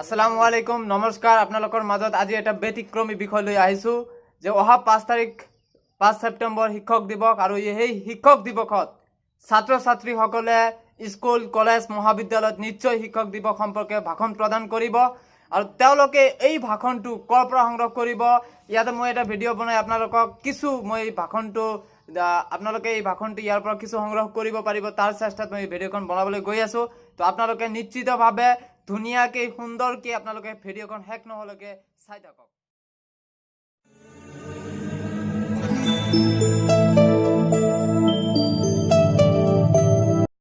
আসসালামু আলাইকুম নমস্কাৰ আপোনালোকৰ মাজত আজি এটা ব্যতিক্ৰমী বিষয় লৈ আহিছো যে অহা 5 ছেপ্টেম্বৰ শিক্ষক দিৱস আৰু এই শিক্ষক দিৱসত ছাত্ৰ ছাত্ৰীসকলে স্কুল কলেজ মহাবিদ্যালয়ত নিশ্চয় শিক্ষক দিৱস সম্পৰ্কে ভাষণ প্ৰদান কৰিব আৰু তেওঁলোকে এই ভাষণটো কৰ পৰা সংগ্ৰহ কৰিব ইয়াতে মই এটা ভিডিঅ' বনাই আপোনালোকক কিছু মই ভাষণটো আপোনালোকে এই ভাষণটো ইয়াৰ পৰা কিছু সংগ্ৰহ কৰিব পাৰিব তাৰ চেষ্টাত মই ভিডিঅ'খন বনাবলৈ গৈ আছো তো আপোনালোকে নিশ্চিতভাৱে ধুনীয়াকে সুন্দৰকে আপোনালোকে ভিডিঅ'খন শেষ নহলৈকে চাই থাকক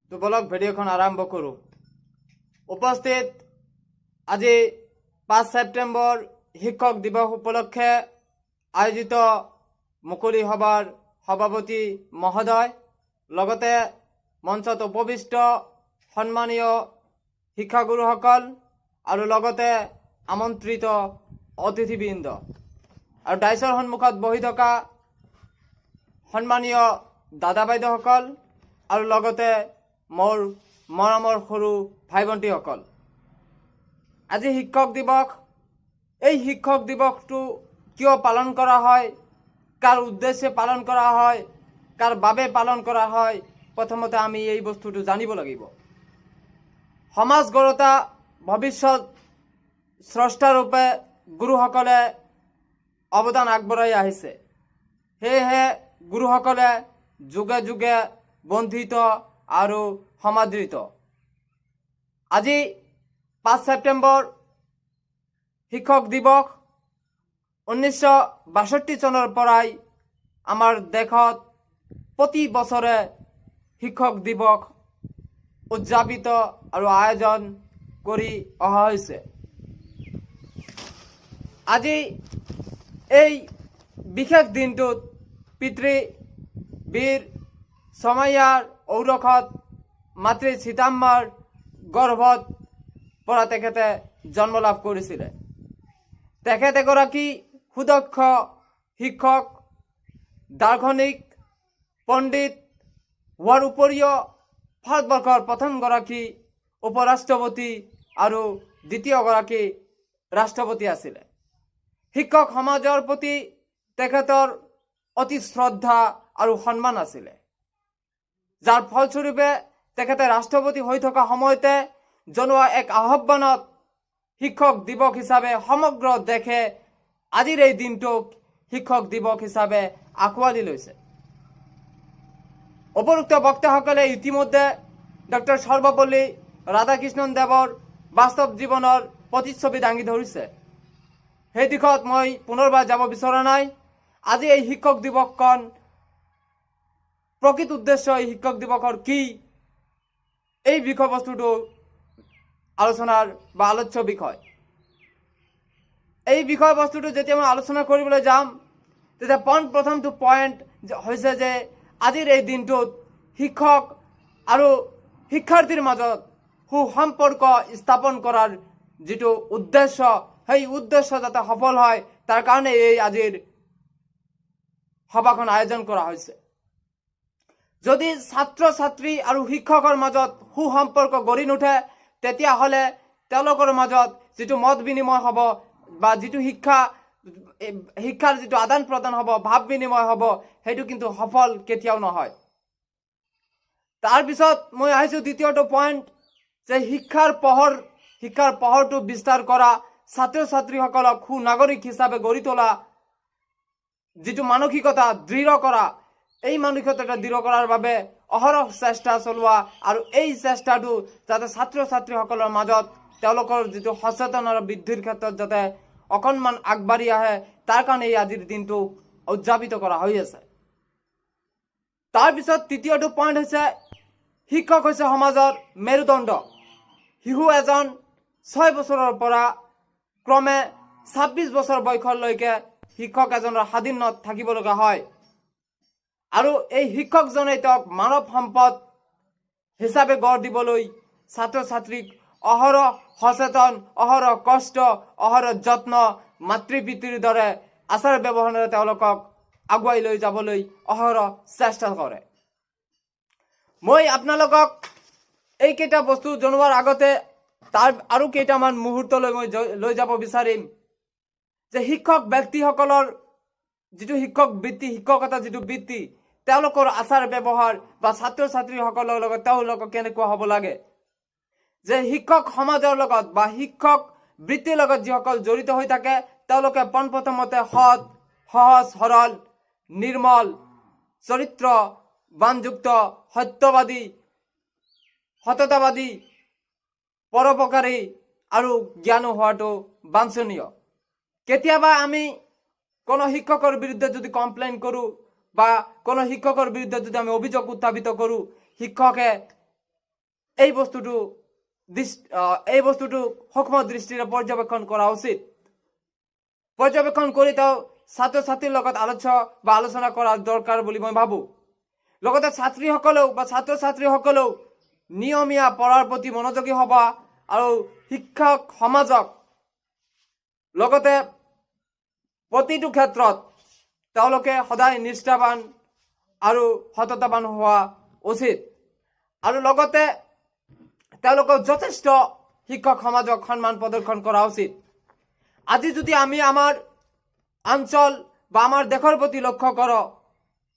তো বলক ভিডিঅ'খন আৰম্ভ কৰো উপস্থিত আজি 5 ছেপ্টেম্বৰ শিক্ষক দিৱস উপলক্ষে আয়োজিত মুকলি সভাৰ সভাপতি মহোদয় লগতে মঞ্চত উপবিষ্ট সন্মানীয় শিক্ষাগুৰুসকল আৰু লগতে আমন্ত্ৰিত অতিথিবৃন্দ আৰু ডাইছৰ সন্মুখত বহি থকা সন্মানীয় দাদা বাইদেউসকল আৰু লগতে মোৰ মৰমৰ সৰু ভাই ভণ্টিসকল আজি শিক্ষক দিৱস এই শিক্ষক দিৱসটো কিয় পালন কৰা হয় কাৰ উদ্দেশ্যে পালন কৰা হয় কাৰ বাবে পালন কৰা হয় প্ৰথমতে আমি এই বস্তুটো জানিব লাগিব সমাজ গঢ়তা ভৱিষ্যত স্ৰষ্টাৰূপে গুৰুসকলে অৱদান আগবঢ়াই আহিছে সেয়েহে গুৰুসকলে যুগে যুগে বন্ধিত আৰু সমাদৃত আজি 5 ছেপ্টেম্বৰ শিক্ষক দিৱস 1962 চনৰ পৰাই আমাৰ দেশত প্ৰতি বছৰে শিক্ষক দিৱস উদযাপিত আৰু আয়োজন কৰি অহা হৈছে আজি এই বিশেষ দিনটোত পিতৃ বীৰ ছমাইয়াৰ ঔৰসত মাতৃ সীতাম্মাৰ গৰ্ভত পৰা তেখেতে জন্ম লাভ কৰিছিলে তেখেত এগৰাকী সুদক্ষ শিক্ষক দাৰ্শনিক পণ্ডিত হোৱাৰ উপৰিও ভাৰতবৰ্ষৰ প্ৰথমগৰাকী উপৰাষ্ট্ৰপতি আৰু দ্বিতীয়গৰাকী ৰাষ্ট্ৰপতি আছিলে শিক্ষক সমাজৰ প্ৰতি তেখেতৰ অতি শ্ৰদ্ধা আৰু সন্মান আছিলে যাৰ ফলস্বৰূপে তেখেতে ৰাষ্ট্ৰপতি হৈ থকা সময়তে জনোৱা এক আহ্বানত শিক্ষক দিৱস হিচাপে সমগ্ৰ দেশে আজিৰ এই দিনটোক শিক্ষক দিৱস হিচাপে আঁকোৱালি লৈছে উপৰোক্ত বক্তাসকলে ইতিমধ্যে ডক্টৰ সৰ্বপল্লী ৰাধাকৃষ্ণন দেৱৰ বাস্তৱ জীৱনৰ প্ৰতিচ্ছবি দাঙি ধৰিছে সেই দিশত মই পুনৰবাৰ যাব বিচৰা নাই আজি এই শিক্ষক দিৱসখন প্ৰকৃত উদ্দেশ্য এই শিক্ষক দিৱসৰ কি এই বিষয়বস্তুটো আলোচনাৰ বা আলোচ্য বিষয় এই বিষয়বস্তুটো যেতিয়া মই আলোচনা কৰিবলৈ যাম তেতিয়া প্ৰথমটো পইণ্ট হৈছে যে আজিৰ এই দিনটোত শিক্ষক আৰু শিক্ষাৰ্থীৰ মাজত সুসম্পৰ্ক স্থাপন কৰাৰ যিটো উদ্দেশ্য সেই উদ্দেশ্য যাতে সফল হয় তাৰ কাৰণে এই আজিৰ সভাখন আয়োজন কৰা হৈছে যদি ছাত্ৰ ছাত্ৰী আৰু শিক্ষকৰ মাজত সুসম্পৰ্ক গঢ়ি নুঠে তেতিয়াহ'লে তেওঁলোকৰ মাজত যিটো মত বিনিময় হ'ব বা যিটো শিক্ষাৰ যিটো আদান প্ৰদান হ'ব ভাৱ বিনিময় হ'ব সেইটো কিন্তু সফল কেতিয়াও নহয় তাৰপিছত মই আহিছোঁ দ্বিতীয়টো পইণ্ট যে শিক্ষাৰ পোহৰটো বিস্তাৰ কৰা ছাত্ৰ ছাত্ৰীসকলক সুনাগৰিক হিচাপে গঢ়ি তোলা যিটো মানসিকতা দৃঢ় কৰা এই মানসিকতা দৃঢ় কৰাৰ বাবে অহৰহ চেষ্টা চলোৱা আৰু এই চেষ্টাটো যাতে ছাত্ৰ ছাত্ৰীসকলৰ মাজত তেওঁলোকৰ যিটো সচেতনতা বৃদ্ধিৰ ক্ষেত্ৰত যাতে অকণমান আগবাঢ়ি আহে তাৰ কাৰণে এই আজিৰ দিনটো উদযাপিত কৰা হৈ আছে তাৰপিছত তৃতীয়টো পইণ্ট হৈছে শিক্ষক হৈছে সমাজৰ মেৰুদণ্ড শিশু এজন 6 বছৰৰ পৰা ক্ৰমে 26 বছৰ বয়সলৈকে শিক্ষক এজনৰ স্বাধীনত থাকিব লগা হয় আৰু এই শিক্ষকজনে তেওঁক মানৱ সম্পদ হিচাপে গঢ় দিবলৈ ছাত্ৰ ছাত্ৰীক অহৰহ সচেতন অহৰহ কষ্ট অহৰহ যত্ন মাতৃ পিতৃৰ দৰে আচাৰ ব্যৱহাৰেৰে তেওঁলোকক আগুৱাই লৈ যাবলৈ অহৰহ চেষ্টা কৰে মই আপোনালোকক এইকেইটা বস্তু জনোৱাৰ আগতে তাৰ আৰু কেইটামান মুহূৰ্তলৈ মই লৈ যাব বিচাৰিম যে শিক্ষক ব্যক্তিসকলৰ যিটো শিক্ষক বৃত্তি, শিক্ষকতা যিটো বৃত্তি, তেওঁলোকৰ আচাৰ ব্যৱহাৰ বা ছাত্ৰ ছাত্ৰীসকলৰ লগত তেওঁলোকক কেনেকুৱা হ'ব লাগে, যে শিক্ষক সমাজৰ লগত বা শিক্ষক বৃত্তিৰ লগত যিসকল জড়িত হৈ থাকে তেওঁলোকে পোনপ্ৰথমতে সৎ, সহজ সৰল, নিৰ্মল, চৰিত্ৰবানযুক্ত, সত্যবাদী, সততাবাদী, পৰোপকাৰী আৰু জ্ঞানী হোৱাটো বাঞ্ছনীয়। কেতিয়াবা আমি কোনো শিক্ষকৰ বিৰুদ্ধে যদি কমপ্লেইন কৰোঁ বা কোনো শিক্ষকৰ বিৰুদ্ধে যদি আমি অভিযোগ উত্থাপিত কৰোঁ, শিক্ষকে এই বস্তুটো সূক্ষ্ম দৃষ্টিৰে পৰ্যবেক্ষণ কৰা উচিত। পৰ্যবেক্ষণ কৰি তেওঁ ছাত্ৰ ছাত্ৰীৰ লগত আলোচনা কৰা দৰকাৰ বুলি মই ভাবোঁ। লগতে ছাত্ৰীসকলেও বা ছাত্ৰ ছাত্ৰীসকলেও নিয়মীয়া পঢ়াৰ প্ৰতি মনোযোগী হ'ব আৰু শিক্ষক সমাজক লগতে প্ৰতিটো ক্ষেত্ৰত তেওঁলোকে সদায় নিষ্ঠাবান আৰু সততাবান হোৱা উচিত। আৰু লগতে তেওঁলোকক যথেষ্ট শিক্ষক সমাজক সন্মান প্ৰদৰ্শন কৰা উচিত। আজি যদি আমি আমাৰ অঞ্চল বা আমাৰ দেশৰ প্ৰতি লক্ষ্য কৰোঁ,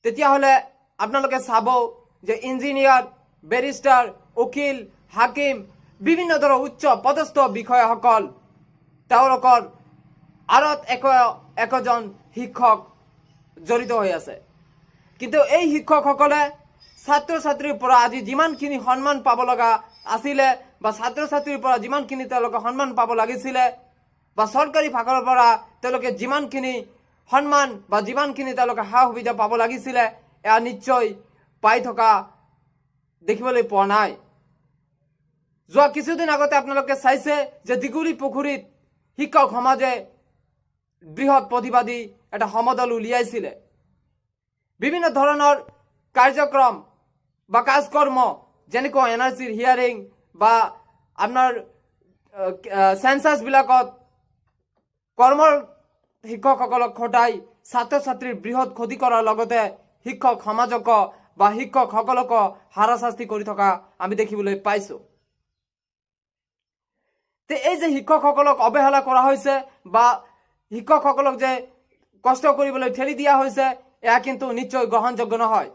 তেতিয়াহ'লে আপোনালোকে চাব যে ইঞ্জিনিয়াৰ, বেৰিষ্টাৰ, উকিল, হাকিম, বিভিন্ন ধৰণৰ উচ্চ পদস্থ বিষয়াসকল তেওঁলোকৰ আঁৰত একোজন শিক্ষক জড়িত হৈ আছে। কিন্তু এই শিক্ষকসকলে ছাত্ৰ ছাত্ৰীৰ পৰা আজি যিমানখিনি সন্মান পাব লগা আছিলে বা ছাত্ৰ ছাত্ৰীৰ পৰা যিমানখিনি তেওঁলোকে সন্মান পাব লাগিছিলে বা চৰকাৰী ভাগৰ পৰা তেওঁলোকে যিমানখিনি সন্মান বা যিমানখিনি তেওঁলোকে সা সুবিধা পাব লাগিছিলে, এয়া নিশ্চয় পাই থকা দেখিবলৈ পোৱা নাই। যোৱা কিছুদিন আগতে আপোনালোকে চাইছে যে দীঘলী পুখুৰীত শিক্ষক সমাজে বৃহৎ প্ৰতিবাদী এটা সমদল উলিয়াইছিলে। বিভিন্ন ধৰণৰ কাৰ্যক্ৰম বা কাজকৰ্ম যেনেকুৱা NRCৰ হিয়াৰিং বা আপোনাৰ চেঞ্চাছবিলাকত কৰ্মৰ শিক্ষকসকলক খটাই ছাত্ৰ ছাত্ৰীৰ বৃহৎ ক্ষতি কৰাৰ লগতে শিক্ষক সমাজক বা শিক্ষকসকলক হাৰাশাস্তি কৰি থকা আমি দেখিবলৈ পাইছোঁ। এই যে শিক্ষকসকলক অৱহেলা কৰা হৈছে বা শিক্ষকসকলক যে কষ্ট কৰিবলৈ ঠেলি দিয়া হৈছে, এয়া কিন্তু নিশ্চয় গ্ৰহণযোগ্য নহয়।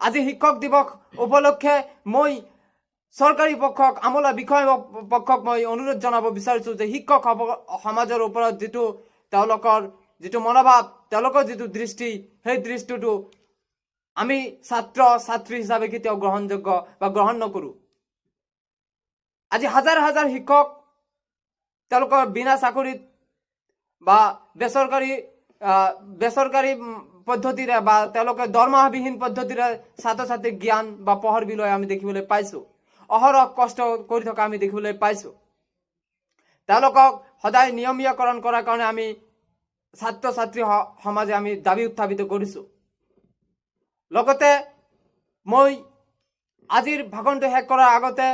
আজি শিক্ষক দিৱস উপলক্ষে মই চৰকাৰী পক্ষক, আমোলা বিষয় পক্ষক মই অনুৰোধ জনাব বিচাৰিছোঁ যে শিক্ষক সমাজৰ ওপৰত তেওঁলোকৰ যিটো মনোভাৱ, তেওঁলোকৰ যিটো দৃষ্টি, সেই দৃষ্টিটো আমি ছাত্ৰ ছাত্ৰী হিচাপে কেতিয়াও গ্ৰহণযোগ্য বা গ্ৰহণ নকৰোঁ। আজি হাজাৰ হাজাৰ শিক্ষক তেওঁলোকৰ বিনা চাকৰিত বা বেচৰকাৰী পদ্ধতিৰে বা তেওঁলোকে দৰমহাবিহীন পদ্ধতিৰে ছাত্ৰ ছাত্ৰীক জ্ঞান বা পঢ়াৰ বিষয়ে আমি দেখিবলৈ পাইছোঁ। অহৰহ কষ্ট কৰি থকা আমি দেখিবলৈ পাইছোঁ। তেওঁলোকক সদায় নিয়মীয়াকৰণ কৰাৰ কাৰণে আমি ছাত্ৰ ছাত্ৰী সমাজে আমি দাবী উত্থাপিত কৰিছোঁ। লগতে মই আজিৰ ভাষণটো শেষ কৰাৰ আগতে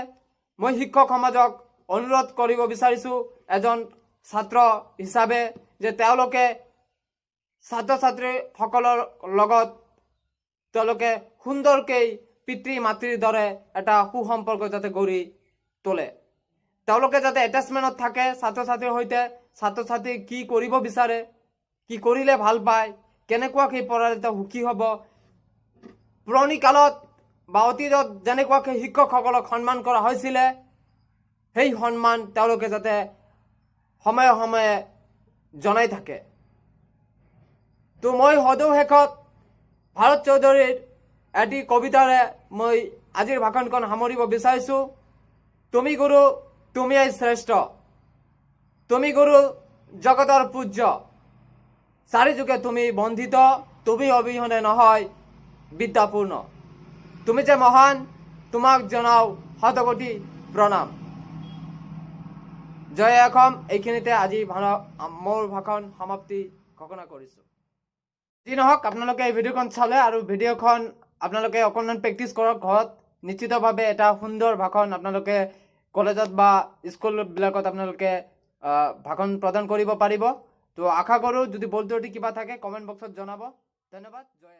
মই শিক্ষক সমাজক অনুৰোধ কৰিব বিচাৰিছোঁ, এজন ছাত্ৰ হিচাপে, যে তেওঁলোকে ছাত্ৰ ছাত্ৰীসকলৰ লগত তেওঁলোকে সুন্দৰকৈ পিতৃ মাতৃৰ দৰে এটা সুসম্পৰ্ক যাতে গঢ়ি তোলে। তেওঁলোকে যাতে এটাচমেণ্টত থাকে ছাত্ৰ ছাত্ৰীৰ সৈতে, ছাত্ৰ ছাত্ৰী কি কৰিব বিচাৰে, কি কৰিলে ভাল পায়, কেনেকুৱাকৈ পঢ়ালে তেওঁ সুখী হ'ব, পুৰণি কালত বা অতীতত যেনেকুৱাকৈ শিক্ষকসকলক সন্মান কৰা হৈছিলে, সেই সন্মান তেওঁলোকে যাতে সময়ে সময়ে জনাই থাকে। তো মই সদৌ শেষত ভাৰত চৌধুৰীৰ এটি কবিতাৰে মই আজিৰ ভাষণখন সামৰিব বিচাৰিছোঁ। তুমি গুৰু, তুমিয়েই শ্ৰেষ্ঠ, তুমি গুৰু জগতৰ পূজ্য, চাৰিযুগে তুমি বন্দিত, তুমি অবিহনে নহয় বিদ্যাপূৰ্ণ, তুমি যে মহান, তোমাক জনাও শতকোটি প্ৰণাম। জয় অসম। এইখিনিতে আজি মোৰ ভাষণ সমাপ্তি ঘোষণা কৰিছোঁ। যি নহওক, আপোনালোকে এই ভিডিঅ'খন চালে আৰু ভিডিঅ'খন আপোনালোকে অকণমান প্ৰেক্টিছ কৰক ঘৰত। নিশ্চিতভাৱে এটা সুন্দৰ ভাষণ আপোনালোকে কলেজত বা স্কুলবিলাকত আপোনালোকে ভাষণ প্ৰদান কৰিব পাৰিব। তো আশা কৰোঁ যদি ভুল ত্ৰুটি কিবা থাকে কমেণ্ট বক্সত জনাব। ধন্যবাদ। জয়